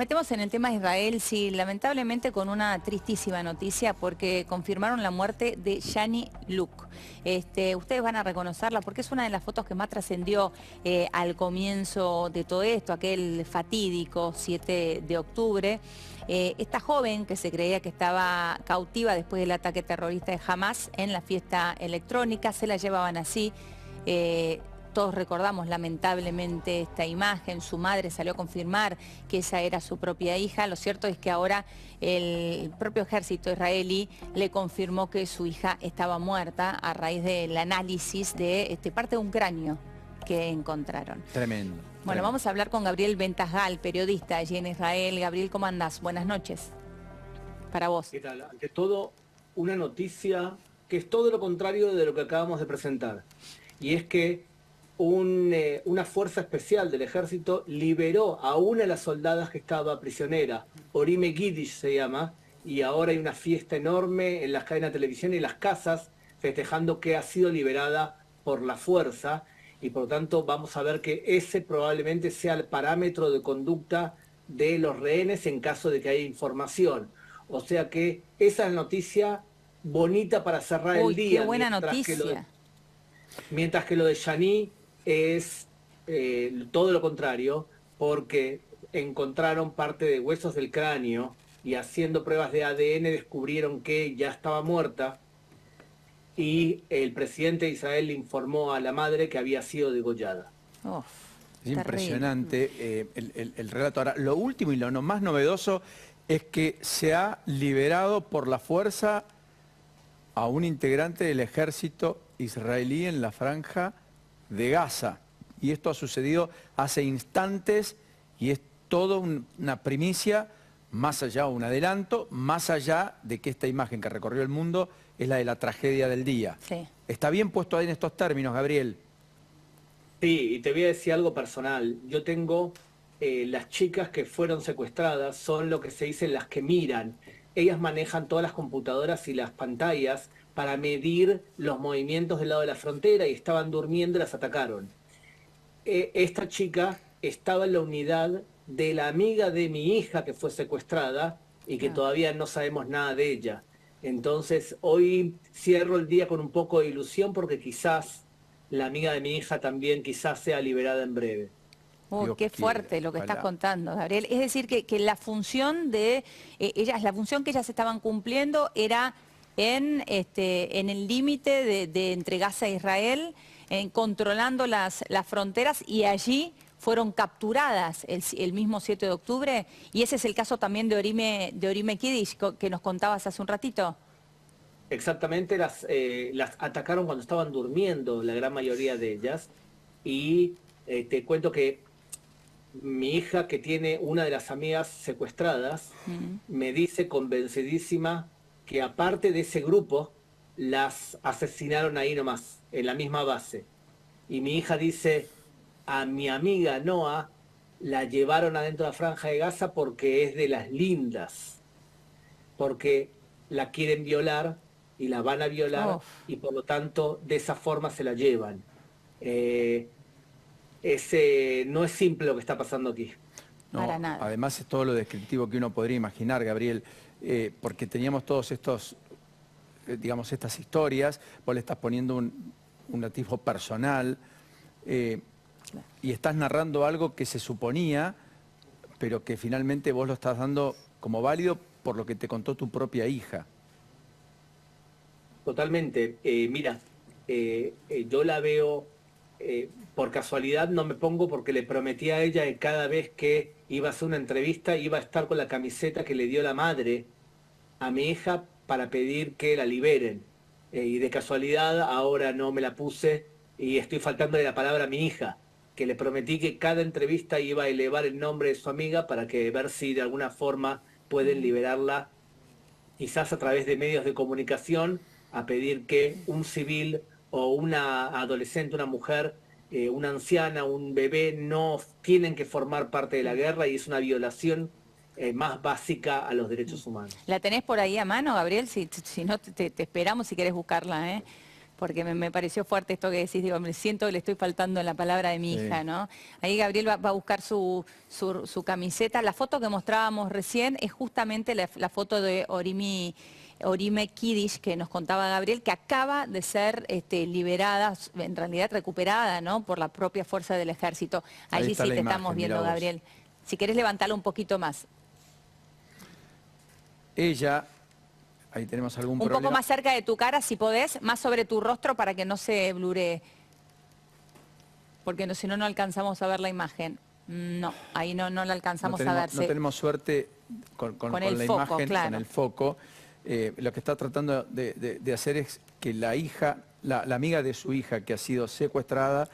metemos en el tema de Israel, sí, lamentablemente con una tristísima noticia porque confirmaron la muerte de Yani Luk. Ustedes van a reconocerla porque es una de las fotos que más trascendió al comienzo de todo esto, aquel fatídico 7 de octubre. Esta joven que se creía que estaba cautiva después del ataque terrorista de Hamas en la fiesta electrónica, se la llevaban así. Todos recordamos lamentablemente esta imagen, su madre salió a confirmar que esa era su propia hija. Lo cierto es que ahora el propio ejército israelí le confirmó que su hija estaba muerta a raíz del análisis de parte de un cráneo que encontraron. Tremendo. Bueno, tremendo. vamos a hablar con Gabriel Ventasgal, periodista allí en Israel. Gabriel, ¿cómo andás? Buenas noches. Para vos. ¿Qué tal? Ante todo, una noticia que es todo lo contrario de lo que acabamos de presentar. Y es que una fuerza especial del ejército liberó a una de las soldadas que estaba prisionera, Orime Giddish se llama, y ahora hay una fiesta enorme en las cadenas de televisión y en las casas festejando que ha sido liberada por la fuerza, y por lo tanto vamos a ver que ese probablemente sea el parámetro de conducta de los rehenes en caso de que haya información. O sea que esa es la noticia bonita para cerrar el día. Qué buena noticia. Mientras que lo de Yani es todo lo contrario, porque encontraron parte de huesos del cráneo y haciendo pruebas de ADN descubrieron que ya estaba muerta, y el presidente de Israel le informó a la madre que había sido degollada. Es impresionante el relato. Ahora, lo último y lo más novedoso es que se ha liberado por la fuerza a un integrante del ejército israelí en la franja de Gaza. Y esto ha sucedido hace instantes y es todo una primicia, más allá, un adelanto, más allá de que esta imagen que recorrió el mundo es la de la tragedia del día. Sí. ¿Está bien puesto ahí en estos términos, Gabriel? Sí, y te voy a decir algo personal. Yo tengo las chicas que fueron secuestradas, son lo que se dice las que miran. Ellas manejan todas las computadoras y las pantallas para medir los movimientos del lado de la frontera, y estaban durmiendo y las atacaron. Esta chica estaba en la unidad de la amiga de mi hija que fue secuestrada y que todavía no sabemos nada de ella. Entonces hoy cierro el día con un poco de ilusión porque quizás la amiga de mi hija también quizás sea liberada en breve. Qué fuerte lo que estás contando, Gabriel. Es decir, que la función de ellas, la función que ellas estaban cumpliendo era en el límite de entre Gaza e Israel, controlando las fronteras, y allí fueron capturadas el mismo 7 de octubre. Y ese es el caso también de Orime Giddish, que nos contabas hace un ratito. Exactamente, las atacaron cuando estaban durmiendo, la gran mayoría de ellas. Y te cuento que mi hija, que tiene una de las amigas secuestradas, me dice convencidísima que aparte de ese grupo, las asesinaron ahí nomás, en la misma base. Y mi hija dice, a mi amiga Noa la llevaron adentro de la franja de Gaza porque es de las lindas, porque la quieren violar y la van a violar, y por lo tanto de esa forma se la llevan. No es simple lo que está pasando aquí. No, para nada. Además es todo lo descriptivo que uno podría imaginar, Gabriel, porque teníamos todos estos, digamos, estas historias, vos le estás poniendo un atisbo personal, y estás narrando algo que se suponía, pero que finalmente vos lo estás dando como válido por lo que te contó tu propia hija. Totalmente. Mira, yo la veo, por casualidad no me pongo, porque le prometí a ella que cada vez que iba a hacer una entrevista iba a estar con la camiseta que le dio la madre a mi hija para pedir que la liberen. Y de casualidad ahora no me la puse y estoy faltándole la palabra a mi hija, que le prometí que cada entrevista iba a elevar el nombre de su amiga para que ver si de alguna forma pueden liberarla, quizás a través de medios de comunicación, a pedir que un civil o una adolescente, una mujer, una anciana, un bebé no tienen que formar parte de la guerra, y es una violación más básica a los derechos humanos. ¿La tenés por ahí a mano, Gabriel? Si no, te esperamos si querés buscarla, porque me pareció fuerte esto que decís, digo, me siento que le estoy faltando en la palabra de mi hija, ¿no? Ahí Gabriel va a buscar su camiseta. La foto que mostrábamos recién es justamente la foto de Orime Kiddish, que nos contaba Gabriel, que acaba de ser liberada, en realidad recuperada, ¿no?, por la propia fuerza del ejército. Allí sí te estamos viendo, Gabriel. Si querés levantarlo un poquito más. Ella, ahí tenemos algún problema. Un poco más cerca de tu cara, si podés, más sobre tu rostro para que no se bluree. Porque no, si no, no alcanzamos a ver la imagen. No, ahí no la alcanzamos a ver. No tenemos suerte con la imagen, claro, con el foco. Lo que está tratando de hacer es que la hija, la amiga de su hija que ha sido secuestrada,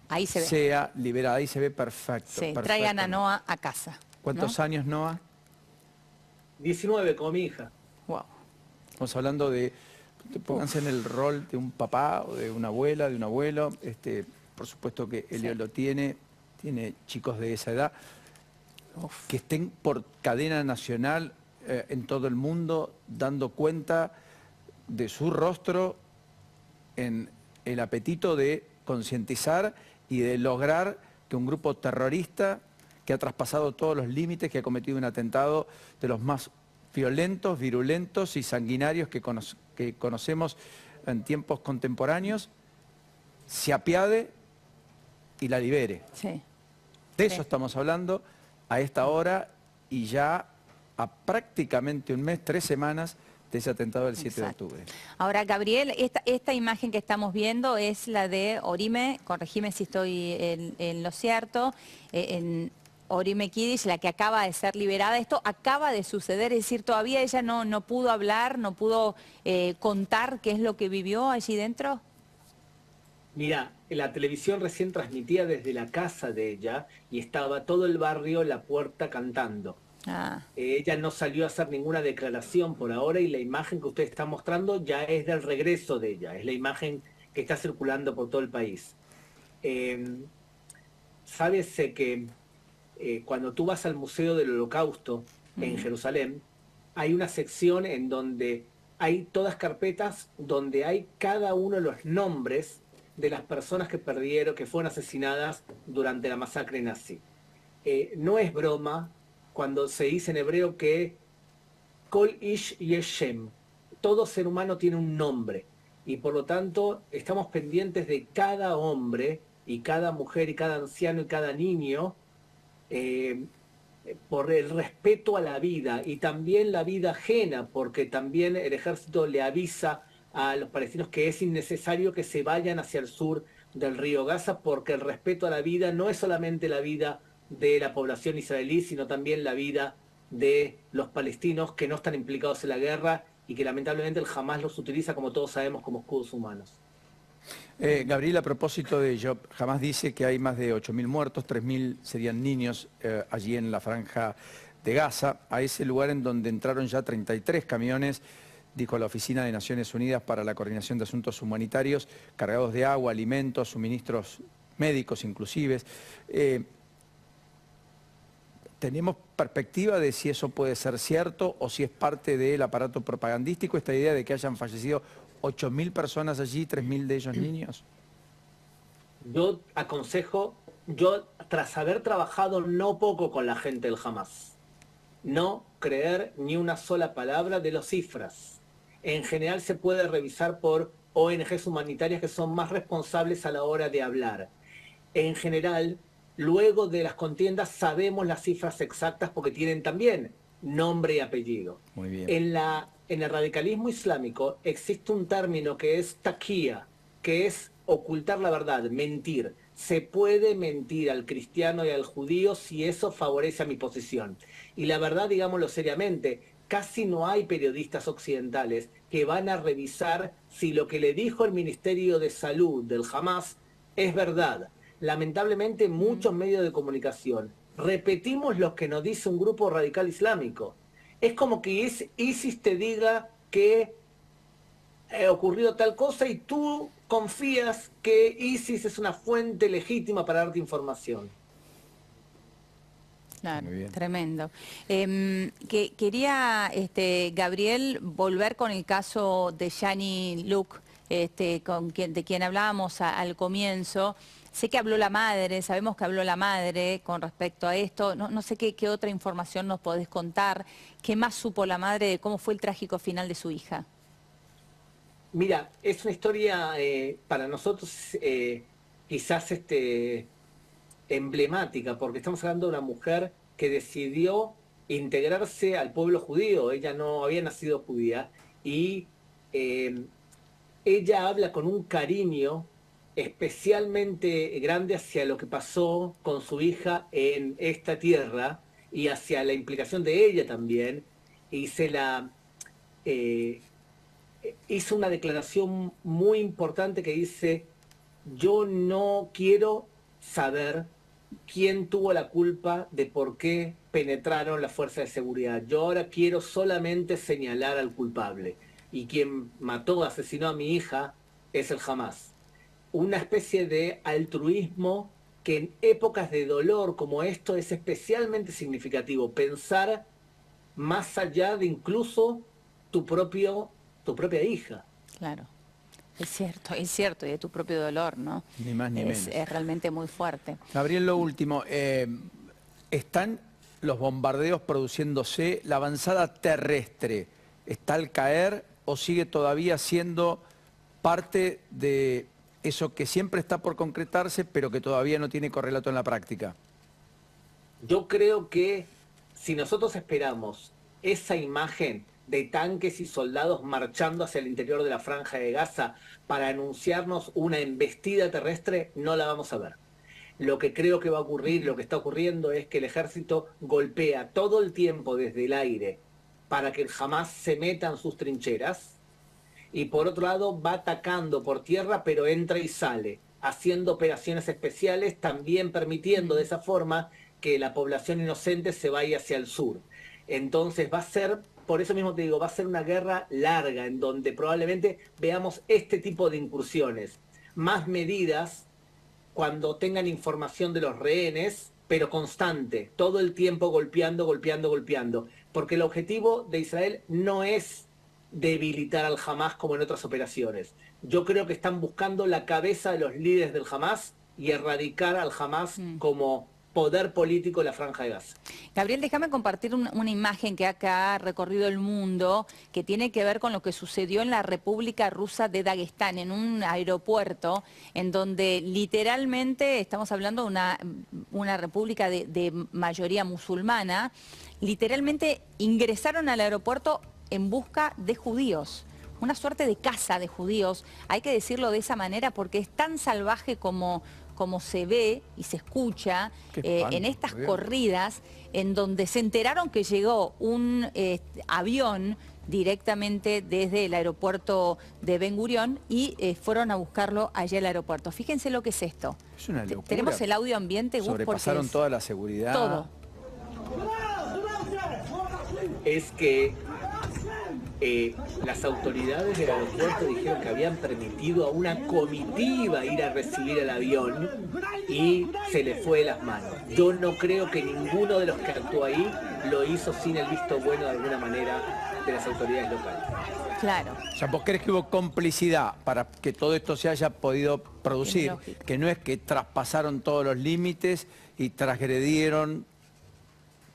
ahí se ve, sea liberada. Ahí se ve perfecto. Sí, traigan a Noa a casa. ¿Cuántos años, Noa? 19, como mi hija. Wow. Estamos hablando de, pónganse en el rol de un papá o de una abuela, de un abuelo. Por supuesto que Elio lo tiene chicos de esa edad, que estén por cadena nacional en todo el mundo dando cuenta de su rostro en el apetito de concientizar y de lograr que un grupo terrorista que ha traspasado todos los límites, que ha cometido un atentado de los más violentos, virulentos y sanguinarios que conocemos en tiempos contemporáneos, se apiade y la libere. Sí. De eso estamos hablando a esta hora y ya a prácticamente un mes, 3 semanas de ese atentado del 7 de octubre. Ahora, Gabriel, esta imagen que estamos viendo es la de Orime, corregime si estoy en lo cierto, en Orime Kiddish, la que acaba de ser liberada. Esto acaba de suceder, es decir, todavía ella no pudo hablar, no pudo contar qué es lo que vivió allí dentro. Mira, la televisión recién transmitía desde la casa de ella y estaba todo el barrio en la puerta cantando. Ella no salió a hacer ninguna declaración por ahora y la imagen que usted está mostrando ya es del regreso de ella, es la imagen que está circulando por todo el país. Sábese que cuando tú vas al Museo del Holocausto en Jerusalén, hay una sección en donde hay todas carpetas donde hay cada uno de los nombres de las personas que fueron asesinadas durante la masacre nazi. No es broma cuando se dice en hebreo que Kol Ish Yeshem, todo ser humano tiene un nombre, y por lo tanto estamos pendientes de cada hombre y cada mujer y cada anciano y cada niño por el respeto a la vida y también la vida ajena, porque también el ejército le avisa a los palestinos que es innecesario que se vayan hacia el sur del río Gaza, porque el respeto a la vida no es solamente la vida de la población israelí, sino también la vida de los palestinos que no están implicados en la guerra y que lamentablemente el Hamás los utiliza, como todos sabemos, como escudos humanos. Gabriel, a propósito de ello, Hamás dice que hay más de 8.000 muertos, 3.000 serían niños allí en la franja de Gaza, a ese lugar en donde entraron ya 33 camiones, dijo la Oficina de Naciones Unidas para la Coordinación de Asuntos Humanitarios, cargados de agua, alimentos, suministros médicos inclusive. ¿Tenemos perspectiva de si eso puede ser cierto o si es parte del aparato propagandístico, esta idea de que hayan fallecido 8.000 personas allí, 3.000 de ellos niños? Yo aconsejo, tras haber trabajado no poco con la gente del Hamás, no creer ni una sola palabra de las cifras. En general se puede revisar por ONGs humanitarias que son más responsables a la hora de hablar. En general, luego de las contiendas sabemos las cifras exactas porque tienen también nombre y apellido. Muy bien. En el radicalismo islámico existe un término que es taqiyya, que es ocultar la verdad, mentir. Se puede mentir al cristiano y al judío si eso favorece a mi posición. Y la verdad, digámoslo seriamente, casi no hay periodistas occidentales que van a revisar si lo que le dijo el Ministerio de Salud del Hamás es verdad. Lamentablemente, muchos medios de comunicación repetimos lo que nos dice un grupo radical islámico. Es como que ISIS te diga que ocurrido tal cosa y tú confías que ISIS es una fuente legítima para darte información. Claro, tremendo. Quería, Gabriel, volver con el caso de Shani Look, de quien hablábamos al comienzo. Sé que habló la madre, sabemos que habló la madre con respecto a esto. No sé qué otra información nos podés contar. ¿Qué más supo la madre de cómo fue el trágico final de su hija? Mira, es una historia para nosotros quizás emblemática, porque estamos hablando de una mujer que decidió integrarse al pueblo judío. Ella no había nacido judía y ella habla con un cariño especialmente grande hacia lo que pasó con su hija en esta tierra y hacia la implicación de ella también, y eh, hizo una declaración muy importante que dice: yo no quiero saber quién tuvo la culpa de por qué penetraron las fuerzas de seguridad. Yo ahora quiero solamente señalar al culpable. Y quien mató, asesinó a mi hija es el Hamás. Una especie de altruismo que en épocas de dolor como esto es especialmente significativo. Pensar más allá de incluso tu propia hija. Claro, es cierto, y de tu propio dolor, ¿no? Ni más ni menos. Es realmente muy fuerte. Gabriel, lo último, ¿están los bombardeos produciéndose? ¿La avanzada terrestre está al caer o sigue todavía siendo parte de eso que siempre está por concretarse, pero que todavía no tiene correlato en la práctica? Yo creo que si nosotros esperamos esa imagen de tanques y soldados marchando hacia el interior de la Franja de Gaza para anunciarnos una embestida terrestre, no la vamos a ver. Lo que creo que va a ocurrir, lo que está ocurriendo, es que el ejército golpea todo el tiempo desde el aire para que el Hamás se meta en sus trincheras, y por otro lado va atacando por tierra, pero entra y sale, haciendo operaciones especiales, también permitiendo de esa forma que la población inocente se vaya hacia el sur. Entonces va a ser, por eso mismo te digo, va a ser una guerra larga, en donde probablemente veamos este tipo de incursiones, más medidas cuando tengan información de los rehenes, pero constante, todo el tiempo golpeando, golpeando, golpeando, porque el objetivo de Israel no es debilitar al Hamás como en otras operaciones. Yo creo que están buscando la cabeza de los líderes del Hamás y erradicar al Hamás como poder político en la Franja de Gaza. Gabriel, déjame compartir una imagen que ha recorrido el mundo, que tiene que ver con lo que sucedió en la República Rusa de Daguestán, en un aeropuerto, en donde literalmente, estamos hablando de una república de mayoría musulmana, literalmente ingresaron al aeropuerto en busca de judíos. Una suerte de caza de judíos, hay que decirlo de esa manera, porque es tan salvaje como se ve y se escucha en estas corridas, en donde se enteraron que llegó un avión directamente desde el aeropuerto de Ben Gurión y fueron a buscarlo allá al aeropuerto. Fíjense lo que es esto. Es una locura. Tenemos el audio ambiente, Gus, sobrepasaron toda la seguridad. Todo. Es que las autoridades del aeropuerto dijeron que habían permitido a una comitiva ir a recibir el avión y se le fue de las manos. Yo no creo que ninguno de los que actuó ahí lo hizo sin el visto bueno de alguna manera de las autoridades locales. Claro. O sea, ¿vos crees que hubo complicidad para que todo esto se haya podido producir? Que no es que traspasaron todos los límites y transgredieron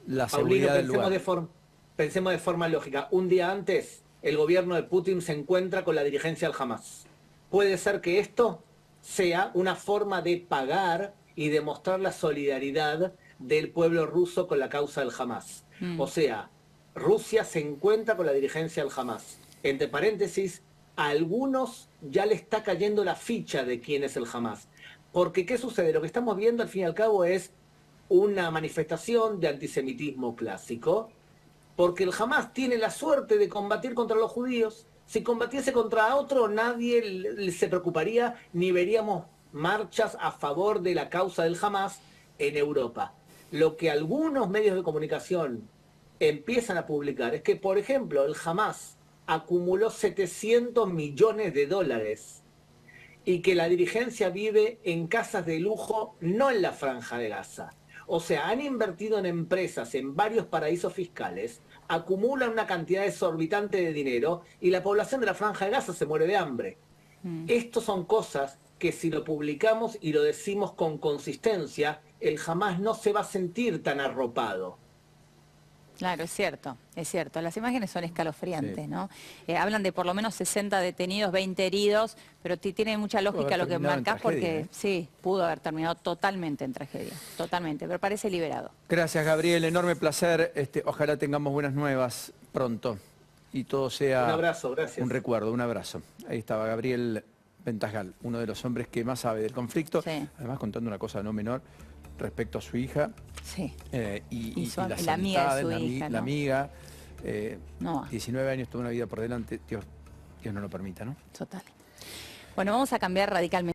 la seguridad del lugar. Pensemos de forma lógica. Un día antes, el gobierno de Putin se encuentra con la dirigencia del Hamás. Puede ser que esto sea una forma de pagar y demostrar la solidaridad del pueblo ruso con la causa del Hamás. O sea, Rusia se encuentra con la dirigencia del Hamás. Entre paréntesis, a algunos ya le está cayendo la ficha de quién es el Hamás. Porque, ¿qué sucede? Lo que estamos viendo, al fin y al cabo, es una manifestación de antisemitismo clásico, porque el Hamás tiene la suerte de combatir contra los judíos. Si combatiese contra otro, nadie se preocuparía, ni veríamos marchas a favor de la causa del Hamás en Europa. Lo que algunos medios de comunicación empiezan a publicar es que, por ejemplo, el Hamás acumuló 700 millones de dólares y que la dirigencia vive en casas de lujo, no en la Franja de Gaza. O sea, han invertido en empresas en varios paraísos fiscales, acumulan una cantidad exorbitante de dinero y la población de la Franja de Gaza se muere de hambre. Estos son cosas que si lo publicamos y lo decimos con consistencia, el Hamás no se va a sentir tan arropado. Claro, es cierto, es cierto. Las imágenes son escalofriantes, ¿no? Hablan de por lo menos 60 detenidos, 20 heridos, pero tiene mucha lógica lo que marcás porque sí, pudo haber terminado totalmente en tragedia, totalmente, pero parece liberado. Gracias, Gabriel, enorme placer. Ojalá tengamos buenas nuevas pronto y todo sea un abrazo, gracias. Un recuerdo, un abrazo. Ahí estaba Gabriel Ventasgal, uno de los hombres que más sabe del conflicto, sí. Además contando una cosa no menor respecto a su hija. Sí. Y la amiga de su hija, la amiga, no. 19 años, toda una vida por delante, Dios no lo permita, ¿no? Total. Bueno, vamos a cambiar radicalmente.